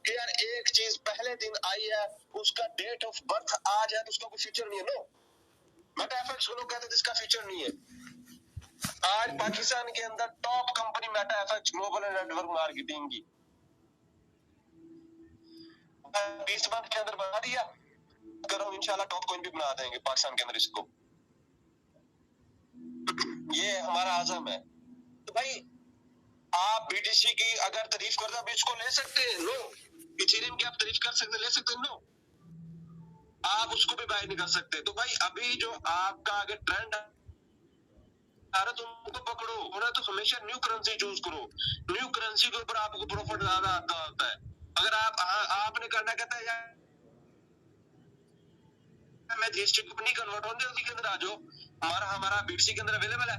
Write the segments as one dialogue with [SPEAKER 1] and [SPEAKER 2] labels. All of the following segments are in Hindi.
[SPEAKER 1] कि यार एक चीज पहले दिन आई है, उसका डेट ऑफ बर्थ आज है तो उसका कोई फ्यूचर नहीं है। नो, मेटा एफएक्स को लोग कहते हैं इसका फ्यूचर नहीं है। आज पाकिस्तान के अंदर top company Meta FX global network marketing की 20 मंथ के अंदर बना दिया, करो इंशाल्लाह टॉप कॉइन भी बना देंगे पाकिस्तान के अंदर इसको। ये हमारा आज़म है। तो भाई आप बीटीसी की अगर तारीफ करते हैं, इसको ले सकते हैं। नो, इथेरियम की आप तारीफ कर सकते हैं, ले सकते हैं। नो, आप उसको भी बाय नहीं कर सकते। तो भाई अभी जो आपका अगर ट्रेंड तुमको पकड़ो और तो हमेशा न्यू करेंसी चूज करो। न्यू करेंसी के ऊपर आपको प्रॉफिट ज्यादा आता होता है। अगर आपने करना कहता है यार मैं जीएसटी कंपनी कन्वर्ट होने के अंदर आ जाओ, हमारा बीटीसी के अंदर अवेलेबल है।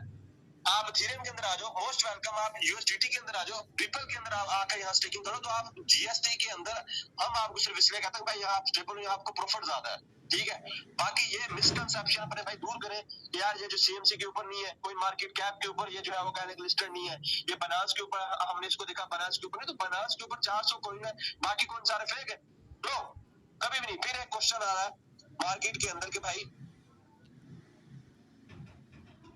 [SPEAKER 1] आप इथेरियम के अंदर आ जाओ, मोस्ट वेलकम। आप यूएसडीटी के अंदर आ जाओ, रिपल के अंदर आकर यहाँ स्टेकिंग करो। तो आप जीएसटी के अंदर हम आपको सिर्फ इसलिए कहते हैं भाई यहाँ आप स्टेबल हो, आपको प्रॉफिट ज्यादा है। ठीक है, बाकी ये मिसकंसेप्शन अपने भाई दूर करें यार। ये जो सीएमसी के ऊपर नहीं है, कोई मार्केट कैप के ऊपर ये जो है वो कहने लिस्टेड नहीं है, ये बनास के ऊपर हमने इसको देखा, बनास के ऊपर नहीं, तो बनास के ऊपर 400 कॉइन है, बाकी कौन सारे फेक है? नो, कभी भी नहीं। फिर एक क्वेश्चन आ रहा है मार्केट के अंदर के भाई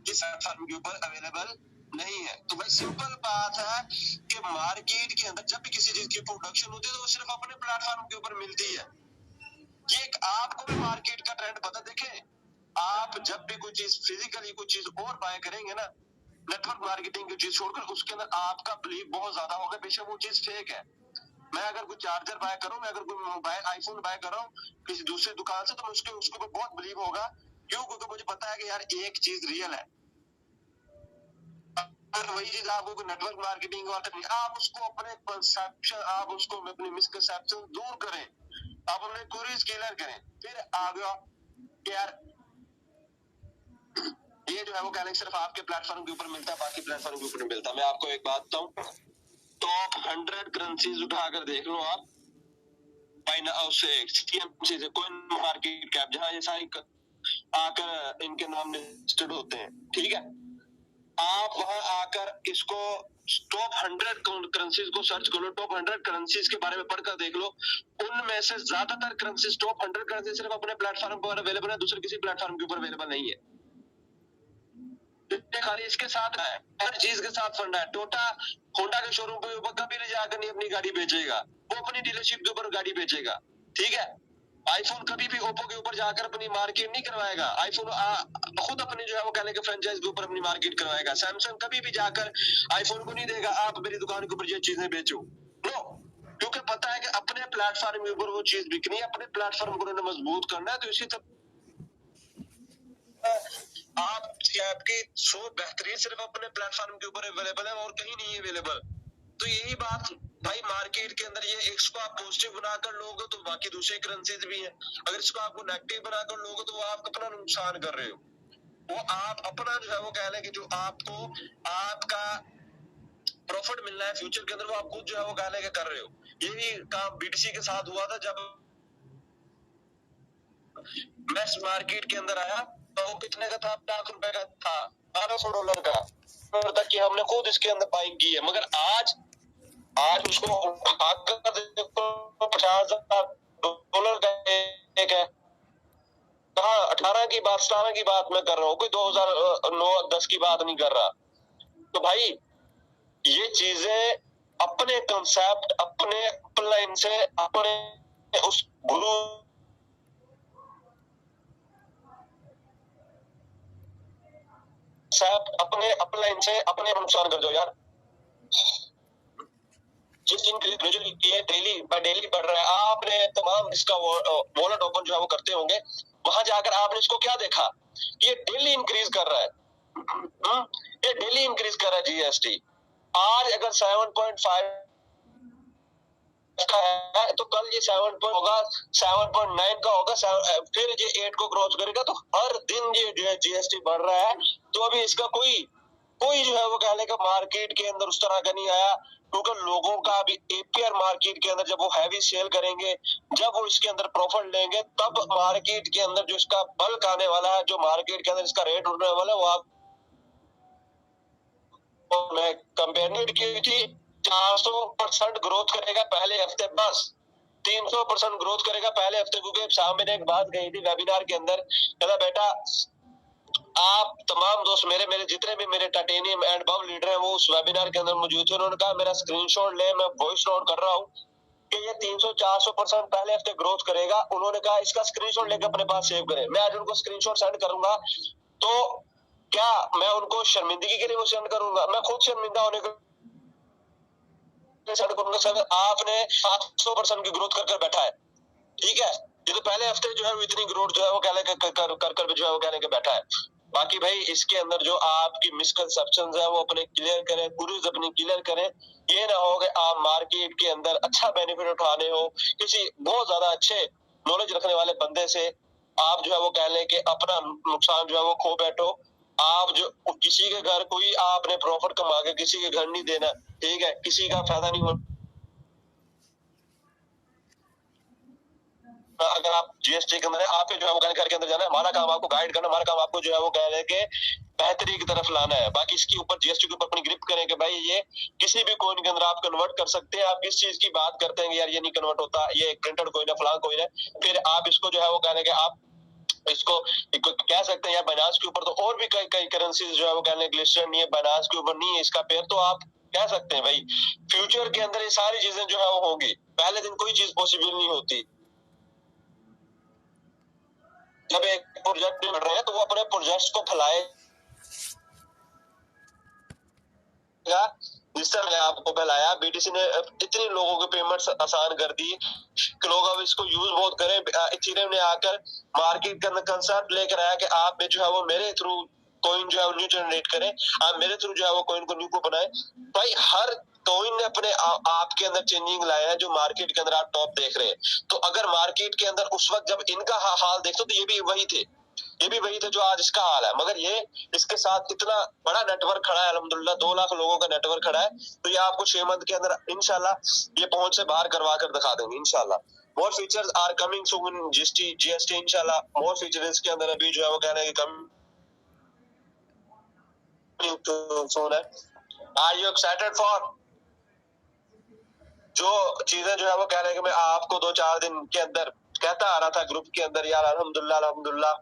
[SPEAKER 1] इस प्लेटफॉर्म के ऊपर अवेलेबल नहीं है। तो भाई सिंपल बात है कि मार्केट के अंदर जब भी किसी चीज की प्रोडक्शन होती है तो वो सिर्फ अपने प्लेटफॉर्म के ऊपर मिलती है। ये आपको भी मार्केट का ट्रेंड पता देखे, आप जब भी कोई चीज फिजिकली कोई चीज और बाय करेंगे ना, नेटवर्क मार्केटिंग की चीज छोड़कर, उसके अंदर आपका बिलीव बहुत ज्यादा होगा, बेशक वो चीज फेक है। मैं अगर कोई चार्जर बाय करूं, मैं अगर कोई मोबाइल आईफोन बाय कर रहा हूँ किसी दूसरे दुकान से, तो उसके उसको बहुत बिलीव होगा। क्यों? क्योंकि मुझे पता है कि यार एक चीज रियल है। वही चीज आपको नेटवर्क मार्केटिंग और आप उसको अपने परसेप्शन, आप उसको अपने मिसकंसेप्शन दूर करें, आप अपने क्वेरीज क्लियर करें। फिर आगे यार ये जो है वो कहने सिर्फ आपके प्लेटफॉर्म के ऊपर मिलता है, बाकी प्लेटफॉर्म के ऊपर नहीं मिलता। मैं आपको एक बात बताऊं, टॉप 100 करेंसीज उठाकर देख लो आप, कोइन मार्केट कैप, जहां ये सारी आकर इनके नाम लिस्टेड होते हैं। ठीक है, आप वहां आकर इसको टॉप 100 करेंसीज को सर्च करो, टॉप 100 करेंसीज के बारे में पढ़कर देख लो। उनमें से ज्यादातर करेंसीज, टॉप 100 करेंसी सिर्फ अपने प्लेटफॉर्म पर अवेलेबल है, दूसरे किसी प्लेटफॉर्म के ऊपर अवेलेबल नहीं है। खाली इसके साथ है, हर चीज के साथ फंडा है। टोटा होंडा के शोरूम पे ऊपर कभी ले जाकर नहीं अपनी गाड़ी बेचेगा, वो अपनी डीलरशिप के ऊपर गाड़ी बेचेगा। ठीक है, आईफोन कभी भी ओप्पो के ऊपर जाकर अपनी मार्केट नहीं करवाएगा। आईफोन खुद अपनी जो है वो कहने के फ्रेंचाइज के ऊपर अपनी मार्केट करवाएगा। सैमसंग कभी भी जाकर आईफोन को नहीं देगा आप मेरी दुकान के ऊपर ये चीजें बेचो। नो, क्योंकि पता है कि अपने प्लेटफॉर्म के ऊपर वो चीज बिकनी है, अपने प्लेटफॉर्म को उन्होंने मजबूत करना है। तो इसी तरह आपकी सो बेहतरीन सिर्फ अपने प्लेटफॉर्म के ऊपर अवेलेबल है और कहीं नहीं अवेलेबल। तो यही बात भाई मार्केट के अंदर, ये इसको आप पॉजिटिव बनाकर लोगे तो बाकी दूसरी करेंसीज भी हैं, अगर इसको आपको नेगेटिव बनाकर लोगे तो वो आप अपना नुकसान कर रहे हो। वो आप अपना जो है वो कह लें कि जो आपको आपका प्रॉफिट मिलना है फ्यूचर के अंदर, वो आप खुद जो है वो कह लें कर रहे हो। यही काम बीटीसी के साथ हुआ था जब मैक्स मार्केट के अंदर आया, तो वो कितने का था? $1,00,000 का था, $1200 का, तक कि हमने खुद इसके अंदर बाइंग की है। मगर आज उसको उठाकर $50,000 का एक है। कहा 18 की बात, 17 की बात मैं कर रहा हूँ, कोई 2009-10 की बात नहीं कर रहा। तो भाई ये चीजें अपने कंसेप्ट, अपने अपलाइन से, अपने उस गुरु अपने अपलाइन से अपने नुकसान कर दो यार। जिस दिन डेली बढ़ रहा है, आपने तमाम इसका वॉलेट ओपन जो है वो करते होंगे, वहां जाकर आपने इसको क्या देखा? ये डेली इंक्रीज कर रहा है। ये डेली इंक्रीज कर रहा है जीएसटी। आज अगर 7.5 का है तो कल ये 7 होगा, 7.9 का होगा, फिर ये 8 को क्रॉस करेगा। तो हर दिन ये जो है जीएसटी बढ़ रहा है। तो अभी इसका कोई जो है वो कहने का मार्केट के अंदर उस तरह का नहीं आया, क्योंकि लोगों का अभी एपीआर मार्केट के अंदर जब वो हैवी सेल करेंगे, जब वो इसके अंदर प्रॉफिट लेंगे, तब मार्केट के अंदर जो इसका बल्क आने वाला है, जो मार्केट के अंदर इसका रेट उठने वाला है, वो आप मैं कंपेयर की थी 400% ग्रोथ करेगा पहले हफ्ते बस। 300% ग्रोथ करेगा पहले हफ्ते, क्योंकि सामने ने एक बात कही थी वेबिनार के अंदर, कहता बेटा आप तमाम दोस्त मेरे जितने भी मेरे टाइटेनियम एंड बब लीडर हैं वो उस वेबिनार के अंदर मौजूद थे। उन्होंने कहा मेरा स्क्रीनशॉट ले, मैं वॉइस नोट कर रहा हूँ कि ये 300-400% पहले हफ्ते ग्रोथ करेगा। उन्होंने कहा इसका स्क्रीनशॉट लेकर अपने पास सेव करें। मैं आज उनको स्क्रीनशॉट सेंड करूंगा, तो क्या मैं उनको शर्मिंदगी के लिए वो सेंड करूंगा? मैं खुद शर्मिंदा होने के सेंड करूंगा। सर आपने 700% की ग्रोथ कर बैठा है, ठीक है, ये तो पहले हफ्ते जो है वो इतनी ग्रोथ जो है वो कहने कर जो है वो कहने के बैठा है। बाकी भाई इसके अंदर जो आपकी मिसकंसेप्शंस है वो अपने क्लियर करें, क्वेरीज अपनी क्लियर करें। ये ना हो कि आप मार्केट के अंदर अच्छा बेनिफिट उठाने हो किसी बहुत ज्यादा अच्छे नॉलेज रखने वाले बंदे से, आप जो है वो कह लें कि अपना नुकसान जो है वो खो बैठो। आप जो किसी के घर कोई आपने प्रॉफिट कमा के किसी के घर नहीं देना, ठीक है, किसी का फायदा नहीं हो। अगर आप जीएसटी के अंदर है, आप जो है वो घर के अंदर जाना है, हमारा काम आपको गाइड करना, हमारा काम आपको जो है वो कह रहे के बेहतरी की तरफ लाना है। बाकी इसके ऊपर जीएसटी के ऊपर अपनी ग्रिप करें कि भाई ये किसी भी कोइन के अंदर आप कन्वर्ट कर सकते हैं। आप किस चीज की बात करते हैं यार ये नहीं कन्वर्ट होता, ये प्रिंटेड कोइन है, फलां कोइन है, फिर आप इसको जो है वो कहने के आप इसको कह सकते हैं यार बाइनांस के ऊपर तो और भी कई करेंसीज जो है वो कहने लिस्टेड नहीं है, बाइनांस के ऊपर नहीं है इसका पेयर, तो आप कह सकते हैं भाई फ्यूचर के अंदर ये सारी चीजें जो है वो होंगी। पहले दिन कोई चीज पॉसिबल नहीं होती। जब एक प्रोजेक्ट बढ़ रहे हैं तो वो अपने प्रोजेक्ट को फैलाएगा, जिस तरह मैंने आपको फैलाया। बीटीसी ने इतनी लोगों के पेमेंट्स आसान कर दी कि लोग अब इसको यूज बहुत करें। इथेरियम ने आकर मार्केट के अंदर कंसेप्ट लेकर आया कि आप जो है वो मेरे थ्रू कोइन जो है न्यू जनरेट करें, आप मेरे थ्रू जो है वो कोइन को न्यू को बनाए। भाई हर कोइन ने अपने आपके अंदर चेंजिंग लाया है जो मार्केट के अंदर आप टॉप देख रहे हैं। तो अगर मार्केट के अंदर उस वक्त जब इनका हाल देखते तो ये भी वही थे, ये भी वही थे जो आज इसका हाल है, मगर ये इसके साथ इतना बड़ा नेटवर्क खड़ा है, अल्हम्दुलिल्लाह 2 लाख लोगों का नेटवर्क खड़ा है। तो ये आपको 6 मंथ के अंदर इंशाल्लाह ये पहुंच से बाहर करवा कर दिखा देंगे इंशाल्लाह। More features are coming soon in GST इंशाल्लाह। मोर फीचर्स इसके अंदर अभी जो है वो कहना है कि कमिंग सून है। आर यू एक्साइटेड फॉर जो चीजें जो है वो कह रहे हैं कि मैं आपको 2-4 दिन के अंदर कहता आ रहा था ग्रुप के अंदर यार अल्हम्दुलिल्लाह अल्हम्दुलिल्लाह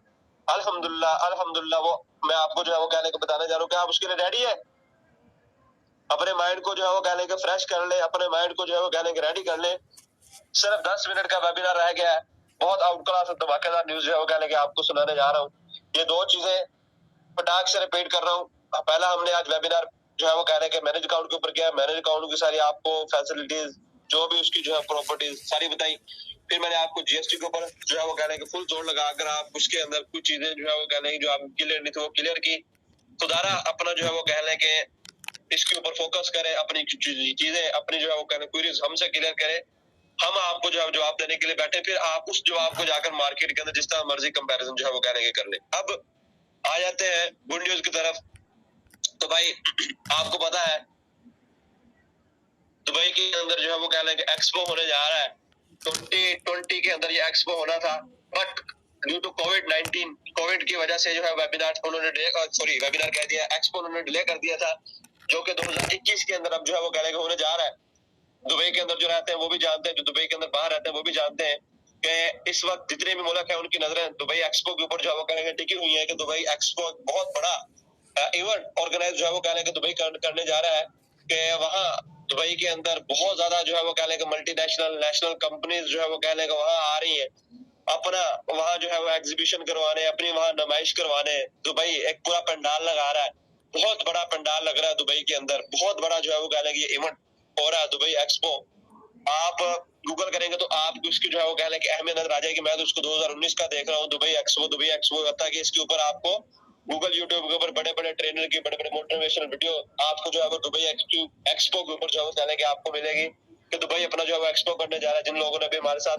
[SPEAKER 1] अल्हम्दुलिल्लाह अल्हम्दुलिल्लाह, वो मैं आपको जो है वो कहने को बताने जा रहा हूँ कि आप उसके लिए रेडी है। अपने माइंड को जो है वो कहने के फ्रेश कर ले, अपने माइंड को जो है वो कहने के रेडी कर ले। सिर्फ 10 मिनट का वेबिनार रह गया है, बहुत आउट क्लास धमाकेदार न्यूज जो है वो कहने के आपको सुनाने जा रहा हूँ। ये 2 चीजें फटाक से रिपीट कर रहा हूँ। पहला हमने आज वेबिनार जो है वो कह रहे हैं कि मैनेज अकाउंट के ऊपर किया, मैनेज अकाउंट की सारी आपको फैसिलिटीज जो भी उसकी जो है प्रॉपर्टीज सारी बताई। फिर मैंने आपको जीएसटी के ऊपर जो है वो कहने के फुल जोर लगा, अगर आप उसके अंदर कुछ चीजें जो है वो कहने की जो आप क्लियर नहीं थी वो क्लियर की। खुदारा अपना जो है वो कह लें कि इसके ऊपर फोकस करें, अपनी चीजें अपनी जो है वो कहने क्वेरीज हमसे क्लियर करें, हम आपको जो है जवाब देने के लिए बैठे, फिर आप उस जवाब को जाकर मार्केट के अंदर जिस तरह मर्जी कंपैरिजन जो है वो कहने के कर ले। अब आ जाते हैं गुड न्यूज की तरफ। तो भाई आपको पता है दुबई के अंदर जो है वो कह लें कि एक्सपो होने जा रहा है। 2020 के अंदर ये एक्सपो होना था, बट ड्यू टू कोविड-19 कोविड की वजह से जो है वेबिनार उन्होंने वेबिनार कह दिया, एक्सपो उन्होंने डिले कर दिया था, जो कि 2021 के अंदर अब जो है वो कह लें कि होने जा रहा है। दुबई के अंदर जो रहते हैं वो भी जानते हैं, जो दुबई के अंदर बाहर रहते हैं वो भी जानते हैं कि इस वक्त जितने भी मुल्क है उनकी नजरें दुबई एक्सपो के ऊपर जो है वो कहेंगे टिकी हुई है कि दुबई एक्सपो बहुत बड़ा इवेंट ऑर्गेनाइज जो है वो कह लेंगे दुबई करने जा रहा है कि वहाँ दुबई के अंदर बहुत ज्यादा जो है वो कह लेंगे मल्टीनेशनल नेशनल कंपनीज जो है वो कह लेंगे वहाँ आ रही है अपना वहाँ जो है वो एग्जीबिशन करवाने, अपनी वहाँ नुमाइश करवाने। दुबई एक पूरा पंडाल लगा रहा है, बहुत बड़ा पंडाल लग रहा है दुबई के अंदर, बहुत बड़ा जो है वो कह लेंगे ये इवेंट हो रहा है दुबई एक्सपो। आप गूगल करेंगे तो आपको इसकी जो है वो कह लें कि अहमियत नजर आ जाएगी। मैं तो उसको 2019 का देख रहा हूँ दुबई एक्सपो होता कि इसके ऊपर आपको गूगल यूट्यूब के ऊपर बड़े बड़े ट्रेनर की बड़े बड़े मोटिवेशनल वीडियो आपको जो है वो दुबई एक्सपो के ऊपर जो है वो कहने की आपको मिलेगी कि दुबई अपना जो है एक्सपो करने जा रहा है। जिन लोगों ने भी हमारे साथ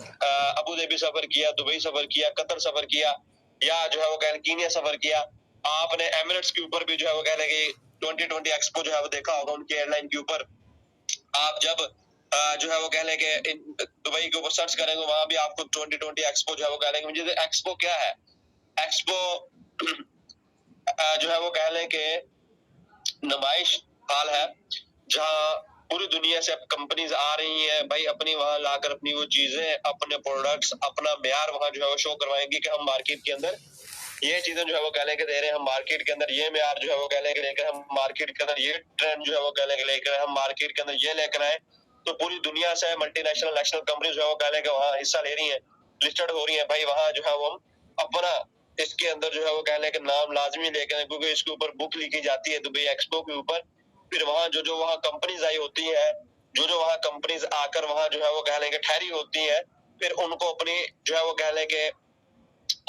[SPEAKER 1] अबू धाबी सफर किया, दुबई सफर किया, कतर सफर किया या जो है वो कहने कीनिया सफर किया, आपने एमिरेट्स के ऊपर भी जो है वो कहने की 2020 एक्सपो जो है वो देखा होगा उनकी एयरलाइन के ऊपर। आप जब जो है वो कह लें कि दुबई के ऊपर सर्च करेंगे वहां भी आपको 2020 एक्सपो जो है वो कह लेंगे। मुझे एक्सपो क्या है, एक्सपो जो है वो कह लें कि नुमाइश हाल है जहाँ पूरी दुनिया से अब कंपनीज आ रही हैं भाई, अपनी वहां लाकर अपनी वो चीजें, अपने प्रोडक्ट्स, अपना म्यार वहां जो है वो शो करवाएंगे कि हम मार्केट के अंदर ये चीजें जो है वो कहने के दे रहे हैं, हम मार्केट के अंदर ये म्यार जो है वो कहने के लेकर, हम मार्केट के अंदर ये ट्रेंड जो है वो कहने के लेकर, हम मार्केट के अंदर ये लेकर आए। तो पूरी दुनिया से मल्टीनेशनल नेशनल कंपनी जो है वो कहने के वहां हिस्सा ले रही है, लिस्टेड हो रही है भाई, वहां जो है वो हम अपना इसके अंदर जो है वो कहने के नाम लाजमी लेकर, क्योंकि इसके ऊपर बुक लिखी जाती है दुबई एक्सपो के ऊपर। फिर वहां जो जो वहां कंपनीज आई होती है, जो जो वहां कंपनीज आकर वहां जो है वो कहने के ठहरी होती है, फिर उनको अपनी जो है वो कहने के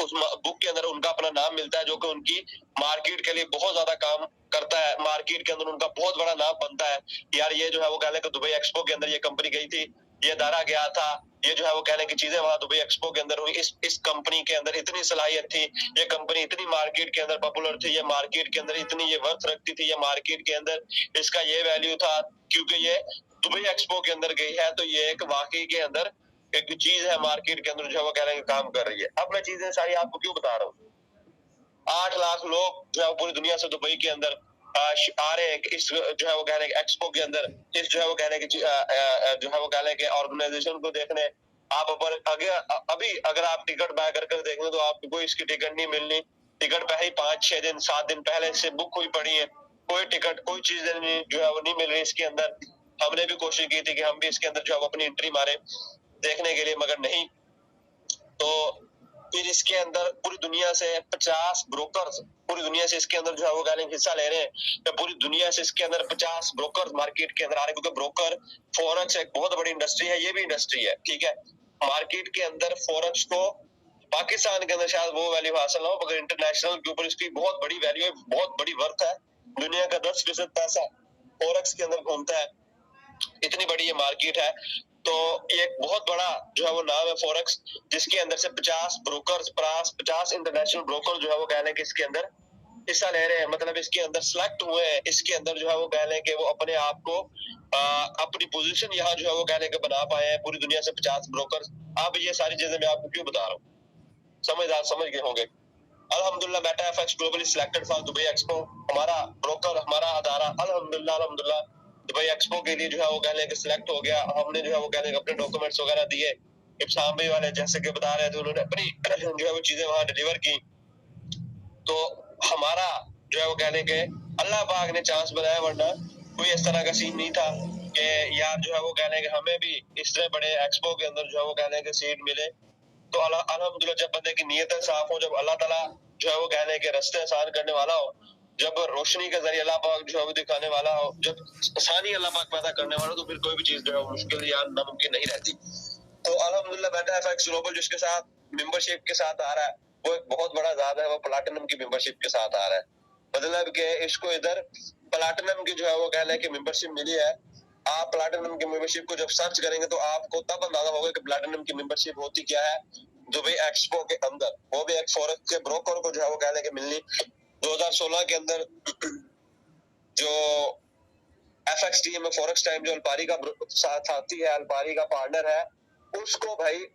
[SPEAKER 1] उस बुक के अंदर उनका अपना नाम मिलता है, जो कि उनकी मार्केट के लिए बहुत ज्यादा काम करता है, मार्केट के अंदर उनका बहुत बड़ा नाम बनता है। यार ये जो है वो कहने के दुबई एक्सपो के अंदर ये कंपनी गई थी, ये दारा गया था, ये जो है वो कहने की चीजें वहां दुबई एक्सपो के अंदर हुई, इस कंपनी के अंदर इतनी सलाहियत थी, ये कंपनी इतनी मार्केट के अंदर पॉपुलर थी, ये मार्केट के अंदर इतनी ये वर्थ रखती थी, ये मार्केट के अंदर इसका ये वैल्यू था, क्योंकि ये दुबई एक्सपो के अंदर गई है। तो ये एक वाकई के अंदर एक चीज है मार्केट के अंदर जो है वो कह रहे हैं काम कर रही है। अब मैं चीजें सारी आपको क्यों बता रहा हूँ, 8 लाख लोग जो है पूरी दुनिया से दुबई के अंदर आ रहे हैं इस जो है वो कहने के एक्सपो के अंदर, इस जो है वो कहने की जो है वो कहने के ऑर्गेनाइजेशन को देखने। आप अभी अगर आप टिकट बाय कर देखें तो आपको कोई इसकी टिकट नहीं मिलनी, टिकट पहले 5-6 दिन 7 दिन पहले से बुक हुई पड़ी है, कोई टिकट कोई चीज जो है वो नहीं मिल रही इसके अंदर। हमने भी कोशिश की थी कि हम भी इसके अंदर जो है अपनी एंट्री मारे देखने के लिए, मगर नहीं। तो फिर इसके अंदर पूरी दुनिया से 50 ब्रोकर्स पूरी दुनिया से इसके अंदर जो है वो गालिंग हिस्सा ले रहे हैं, तो पूरी दुनिया से इसके अंदर 50 ब्रोकर मार्केट के अंदर आ रहे हैं, क्योंकि ब्रोकर फॉरेक्स एक बहुत बड़ी इंडस्ट्री है, ये भी इंडस्ट्री है, ठीक है। मार्केट के अंदर फॉरेक्स को पाकिस्तान के अंदर शायद वो वैल्यू हासिल ना हो, मगर इंटरनेशनल के ऊपर इसकी बहुत बड़ी वैल्यू है, बहुत बड़ी वर्थ है। दुनिया का 10% पैसा फॉरेक्स के अंदर घूमता है, इतनी बड़ी ये मार्केट है। तो एक बहुत बड़ा जो है वो नाम है फॉरेक्स, जिसके अंदर से 50 ब्रोकर्स 50 इंटरनेशनल ब्रोकर जो है वो कह लें कि इसके अंदर हिस्सा ले रहे हैं, मतलब इसके अंदर सिलेक्ट हुए हैं, इसके अंदर जो है वो कह लें कि वो अपने आप को अपनी पोजीशन यहाँ जो है वो कह लें कि बना पाए हैं पूरी दुनिया से 50 ब्रोकर। अब ये सारी चीजें मैं आपको क्यों बता रहा हूँ, समझदार समझ गए होंगे। अल्हम्दुलिल्लाह Meta FX globally selected for Dubai expo, हमारा ब्रोकर हमारा अदारा अल्हम्दुलिल्लाह दुबई एक्सपो के लिए जो है वो कहने के सिलेक्ट हो गया। हमने जो है वो कहने के अपने डॉक्यूमेंट्स वगैरह दिए, इब्साम भाई वाले जैसे कि बता रहे थे, उन्होंने अपनी जो है वो चीजें वहां डिलीवर की। तो हमारा जो है वो कहने के अल्लाह पाक ने चांस बनाया, वरना कोई इस तरह का सीन नहीं था कि यार जो है वो कहने के हमें भी इस तरह बड़े एक्सपो के अंदर जो है वो कहने के सीट मिले। तो अल्हम्दुलिल्लाह जब बंदे की नीयत साफ हो, जब अल्लाह ताला जो है वो कहने के रास्ते आसान करने वाला हो, जब रोशनी के जरिए अल्लाह पाक जो है वो दिखाने वाला हो, जब आसानी अल्लाह पाक पैदा करने वाला हो, तो फिर कोई भी चीज जो है मुश्किल या नामुमकिन नहीं रहती। तो अल्हम्दुलिल्लाह मेटा एफएक्स ग्लोबल जिसके साथ मेंबरशिप के साथ आ रहा है, वो एक बहुत बड़ा ज्यादा है, वो प्लैटिनम की मेंबरशिप के साथ आ रहा है। मतलब कि इसको इधर प्लैटिनम की जो है वो कहने की मेंबरशिप मिली है। आप प्लैटिनम की मेंबरशिप को जब सर्च करेंगे तो आपको तब अंदाजा होगा कि प्लैटिनम की मेंबरशिप होती क्या है दुबई एक्सपो के अंदर, वो भी एक फॉरेक्स के ब्रोकर को जो है वो कहने की मिलनी। 2016 के अंदर जो एफएक्स टीम में फॉरेक्स टाइम जो अल्पारी का साथी है, अल्पारी का पार्टनर है, उसको भाई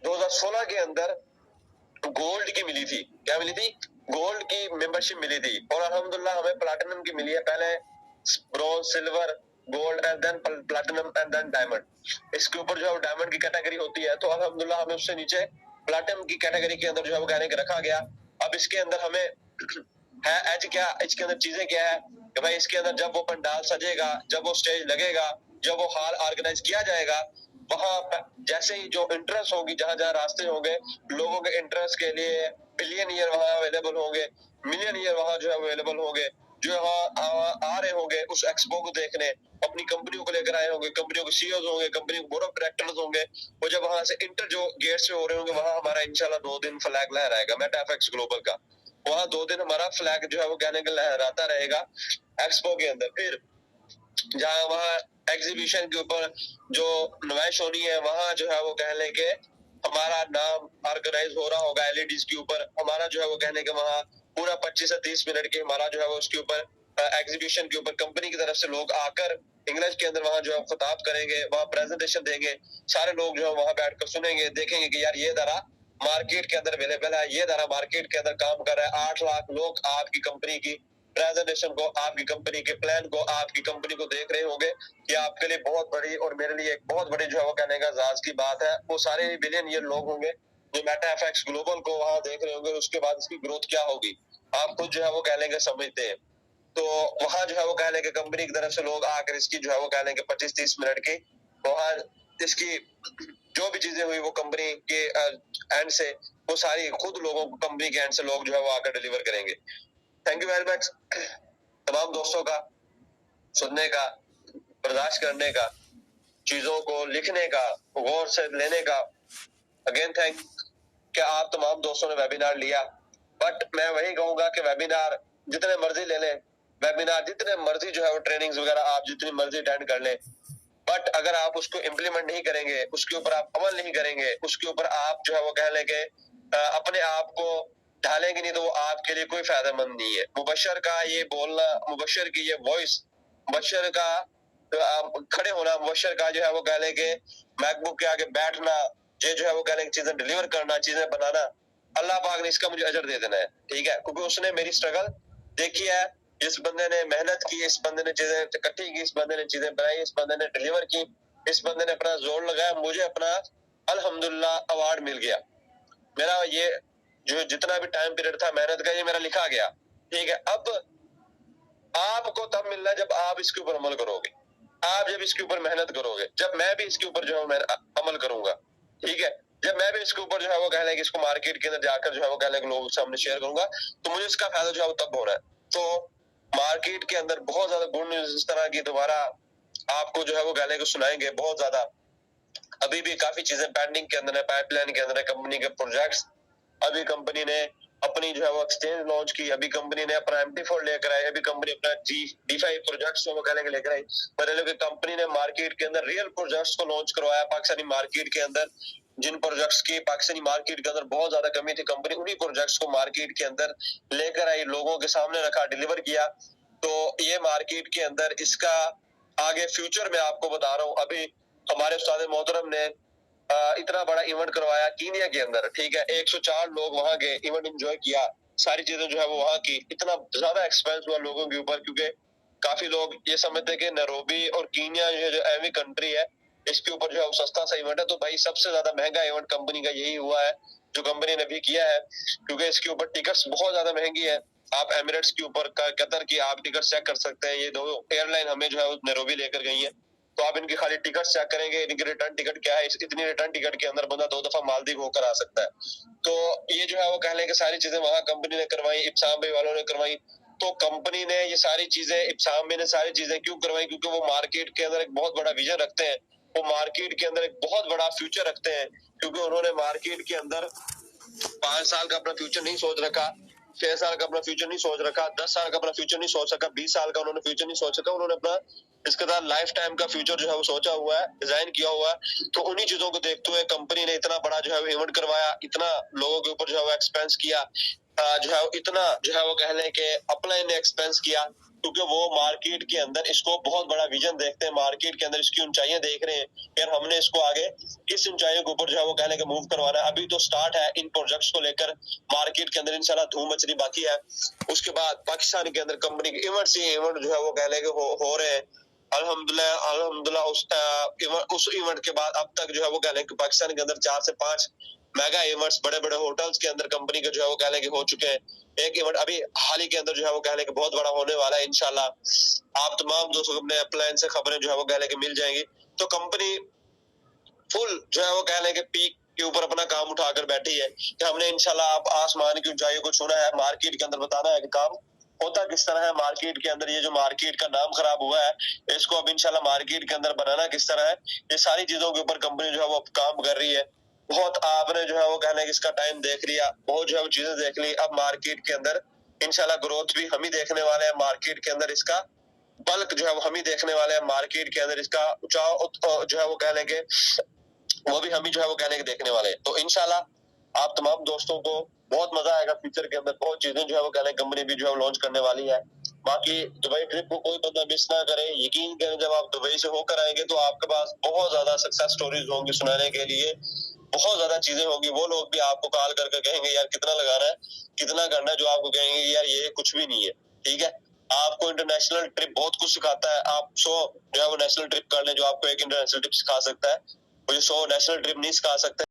[SPEAKER 1] 2016 के अंदर गोल्ड की मिली थी, क्या मिली थी, गोल्ड की मेंबरशिप मिली थी। और अल्हम्दुलिल्लाह हमें प्लैटिनम की मिली है, पहले bronze silver gold and then platinum and then diamond. इसके ऊपर जो है डायमंड की कैटेगरी होती है, तो अल्हम्दुलिल्लाह हमें उससे नीचे प्लैटिनम की कैटेगरी के अंदर जो है वो कहने के रखा गया। अब इसके अंदर हमें है एज क्या, इसके अंदर चीजें क्या है कि भाई इसके अंदर जब वो पंडाल सजेगा, जब वो स्टेज लगेगा, जब वो हॉल ऑर्गेनाइज किया जाएगा, वहां जैसे ही जो इंटरेस्ट होगी, जहां जहां रास्ते होंगे लोगों के इंटरेस्ट के लिए, बिलियनियर वहां अवेलेबल होंगे, मिलियनियर वहां जो है अवेलेबल होंगे, जो वहां आ रहे होंगे उस एक्सपो को देखने, अपनी कंपनियों को लेकर आए होंगे, कंपनियों के सीईओ होंगे, कंपनी के बोर्ड ऑफ डायरेक्टर्स होंगे। वो जब वहां से इंटर जो गेट से हो रहे होंगे, वहां हमारा इंशाल्लाह 2 दिन फ्लैग लहराएगा मेटा एफएक्स ग्लोबल का। वहां 2 दिन हमारा फ्लैग जो है वो कहने का लहराता रहेगा एक्सपो के अंदर। फिर जहाँ वहाँ एग्जीबिशन के ऊपर जो नुमाइश होनी है, वहां जो है वो कह लें कि हमारा नाम ऑर्गेनाइज हो रहा होगा एलईडीज के ऊपर, हमारा जो है वो कहने के वहाँ पूरा 25 से 30 मिनट के हमारा जो है वो उसके ऊपर एग्जीबिशन के ऊपर कंपनी की तरफ से लोग आकर इंग्लिश के अंदर वहाँ जो है खिताब करेंगे, वहाँ प्रेजेंटेशन देंगे, सारे लोग जो है वहाँ बैठकर सुनेंगे, देखेंगे कि यार ये दरा मार्केट के अंदर अवेलेबल है, ये दरा मार्केट के अंदर काम कर रहा है, 8 लाख लोग आपकी कंपनी की प्रेजेंटेशन को, आपकी कंपनी के प्लान को, आपकी कंपनी को देख रहे होंगे। ये आपके लिए बहुत बड़ी और मेरे लिए एक बहुत बड़ी जो है वो कहने का जाज की बात है। वो सारे बिलियनियर लोग होंगे जो मेटा एफएक्स ग्लोबल को वहां देख रहे होंगे, उसके बाद इसकी ग्रोथ क्या होगी आप खुद जो है वो कह लेंगे समझते हैं। तो वहां जो है वो कह लेंगे कंपनी की तरफ से लोग आकर इसकी जो है वो कह लेंगे 25-30 मिनट की वहां इसकी जो भी चीजें हुई वो कंपनी के एंड से वो सारी खुद लोगों को कंपनी के एंड से लोग जो है वो आकर डिलीवर करेंगे। थैंक यू वेरी मच तमाम दोस्तों का सुनने का, बर्दाश्त करने का, चीजों को लिखने का, गौर से लेने का। अगेन थैंक क्या आप तमाम दोस्तों ने वेबिनार लिया। बट मैं वही कहूंगा कि वेबिनार जितने मर्जी ले लें, वेबिनार जितने मर्जी जो है वो ट्रेनिंग्स वगैरह आप जितनी मर्जी अटेंड कर लें, बट अगर आप उसको इम्प्लीमेंट नहीं करेंगे, उसके ऊपर आप अमल नहीं करेंगे, उसके ऊपर आप जो है वो कह लेंगे अपने आप को ढालेंगे नहीं, तो वो आपके लिए कोई फायदेमंद नहीं है। मुबशर का ये बोलना, मुबशर की ये वॉइस, मुबशर का खड़े होना, मुबशर का जो है वो कह लेंगे मैकबुक के आगे बैठना, ये जो है वो कह लेंगे चीजें डिलीवर करना, चीजें बनाना, अल्लाह पाक ने इसका मुझे अजर दे देना है। ठीक है, क्योंकि उसने मेरी स्ट्रगल देखी है, इस बंदे ने मेहनत की, इस बंदे ने चीजें इकट्ठी की, इस बंदे ने चीजें बनाई, इस बंदे ने डिलीवर की, इस बंदे ने अपना जोर लगाया, मुझे अपना अल्हम्दुलिल्लाह अवार्ड मिल गया। मेरा ये जो जितना भी टाइम पीरियड था मेहनत का, ये मेरा लिखा गया। ठीक है, अब आपको तब मिलना है जब आप इसके ऊपर अमल करोगे, आप जब इसके ऊपर मेहनत करोगे, जब मैं भी इसके ऊपर जो है मैं अमल करूंगा। ठीक है, जब मैं भी इसके ऊपर जो है वो कह लेंगे इसको मार्केट के अंदर जाकर जो है वो कह लेंगे लोगों के सामने शेयर करूंगा, तो मुझे इसका फायदा जो है वो तब हो रहा है। तो मार्केट के अंदर बहुत ज्यादा गुड न्यूज इस तरह की दोबारा आपको जो है वो कह लेंगे सुनाएंगे बहुत ज्यादा। अभी भी काफी चीजें पेंडिंग के अंदर है, पाइपलाइन के अंदर है, कंपनी के प्रोजेक्ट्स। अभी कंपनी ने अपनी जो है वो एक्सचेंज लॉन्च की, अभी कंपनी ने अपना MT4 लेकर आई, अभी कंपनी अपना D5 प्रोजेक्ट्स जो वो कह लेंगे लेकर आई। मतलब कि कंपनी ने मार्केट के अंदर रियल प्रोजेक्ट्स को लॉन्च करवाया पाकिस्तानी मार्केट के अंदर। जिन प्रोजेक्ट्स की पाकिस्तानी मार्केट के अंदर बहुत ज्यादा कमी थी, कंपनी उन्हीं प्रोजेक्ट्स को मार्केट के अंदर लेकर आई, लोगों के सामने रखा, डिलीवर किया। तो ये मार्केट के अंदर इसका आगे फ्यूचर में आपको बता रहा हूँ। अभी हमारे उस्ताद मोहतरम ने इतना बड़ा इवेंट करवाया कीनिया के अंदर। ठीक है, 104 लोग वहां गए, इवेंट एंजॉय किया, सारी चीजें जो है वो वहां की। इतना ज्यादा एक्सपेंस हुआ लोगों के ऊपर, क्योंकि काफी लोग ये समझते हैं कि नैरोबी और कीनिया जो एवी कंट्री है, इसके ऊपर जो है वो सस्ता सा इवेंट है। तो भाई सबसे ज्यादा महंगा इवेंट कंपनी का यही हुआ है जो कंपनी ने भी किया है, क्योंकि इसके ऊपर टिकट्स बहुत ज्यादा महंगी है। आप एमिरेट्स के ऊपर, कतर की आप टिकट चेक कर सकते हैं। ये दो एयरलाइन हमें जो है नैरोबी लेकर गई है, तो आप इनकी खाली टिकट चेक करेंगे, इनकी रिटर्न टिकट क्या है, इतनी रिटर्न टिकट के अंदर बंदा 2 दफा मालदीव होकर आ सकता है। तो ये जो है वो कह लें कि सारी चीजें वहां कंपनी ने करवाई, इब्साम भाई वालों ने करवाई। तो कंपनी ने ये सारी चीजें, इब्साम भाई ने सारी चीजें क्यों करवाई? क्योंकि वो मार्केट के अंदर एक बहुत बड़ा विजन रखते हैं, वो मार्केट के अंदर एक बहुत बड़ा फ्यूचर रखते हैं। क्योंकि उन्होंने मार्केट के अंदर 5 साल का अपना फ्यूचर नहीं सोच रखा, 6 साल का अपना फ्यूचर नहीं सोच रखा, 10 साल का अपना फ्यूचर नहीं सोच सका, 20 साल का उन्होंने फ्यूचर नहीं सोच सका। उन्होंने अपना इसके साथ लाइफ टाइम का फ्यूचर जो है वो सोचा हुआ है, डिजाइन किया हुआ है। तो उन्हीं चीजों को देखते हुए कंपनी ने इतना बड़ा जो है इवेंट करवाया, इतना लोगों के ऊपर जो है वो एक्सपेंस किया, जो है इतना जो है वो कह लें कि अपलाइन ने एक्सपेंस किया, क्योंकि वो मार्केट के अंदर इसको बहुत बड़ा विजन देखते हैं, मार्केट के अंदर इसकी ऊंचाइयां देख रहे हैं यार, हमने इसको आगे किस ऊंचाइयों के ऊपर जो है वो कहने के मूव करवाना है। अभी तो स्टार्ट है इन प्रोजेक्ट्स को लेकर, मार्केट के अंदर इंशाल्लाह धूम मचनी बाकी है। उसके बाद पाकिस्तान के अंदर कंपनी के इवेंट से इवेंट जो है वो कहने के हो रहे हैं अल्हम्दुलिल्लाह। अल्हम्दुलिल्लाह उस इवेंट के बाद अब तक जो है वो कह लें कि पाकिस्तान के अंदर 4 से 5 मेगा इवेंट्स बड़े बड़े होटल्स के अंदर कंपनी के जो है वो कह लें कि हो चुके हैं। एक इवेंट अभी हाल ही के अंदर जो है वो कह लें कि बहुत बड़ा होने वाला है इंशाल्लाह। आप तमाम दोस्तों को अपने अपलाइन से खबरें जो है वो कह लें कि मिल जाएंगी। तो कंपनी फुल जो है वो कह लें कि पीक के ऊपर अपना काम उठाकर बैठी है कि हमने इंशाल्लाह आप आसमान की ऊंचाइयों को छूना है, मार्केट के अंदर बताना है कि काम होता किस तरह है मार्केट के अंदर। ये जो मार्केट का नाम खराब हुआ है, इसको अब इंशाल्लाह मार्केट के अंदर बनाना किस तरह है, ये सारी चीजों के ऊपर कंपनी जो है वो काम कर रही है। बहुत आपने जो है वो कहना है कि इसका टाइम देख लिया, बहुत जो है वो चीजें देख ली। अब मार्केट के अंदर इंशाल्लाह ग्रोथ भी हम ही देखने वाले हैं, मार्केट के अंदर इसका बल्क जो है वो हम ही देखने वाले हैं, मार्केट के अंदर इसका उठाव जो है वो कह लेंगे वो भी हम ही जो है वो कहने के देखने वाले हैं। तो इंशाल्लाह आप तमाम दोस्तों को बहुत मजा आएगा फ्यूचर के अंदर, बहुत चीजें जो है वो कहने कंपनी भी जो है लॉन्च करने वाली है। बाकी दुबई ट्रिप को कोई बंदा मिस ना करे, यकीन करें जब आप दुबई से होकर आएंगे तो आपके पास बहुत ज्यादा सक्सेस स्टोरीज होंगी सुनाने के लिए, बहुत ज्यादा चीजें होंगी। वो लोग भी आपको कॉल करके कहेंगे यार कितना लगाना है, कितना करना है, जो आपको कहेंगे यार ये कुछ भी नहीं है। ठीक है, आपको इंटरनेशनल ट्रिप बहुत कुछ सिखाता है। आप 100 जो है वो नेशनल ट्रिप कर लें जो आपको एक इंटरनेशनल ट्रिप सिखा सकता है, वो जो 100 नेशनल ट्रिप नहीं सिखा सकता।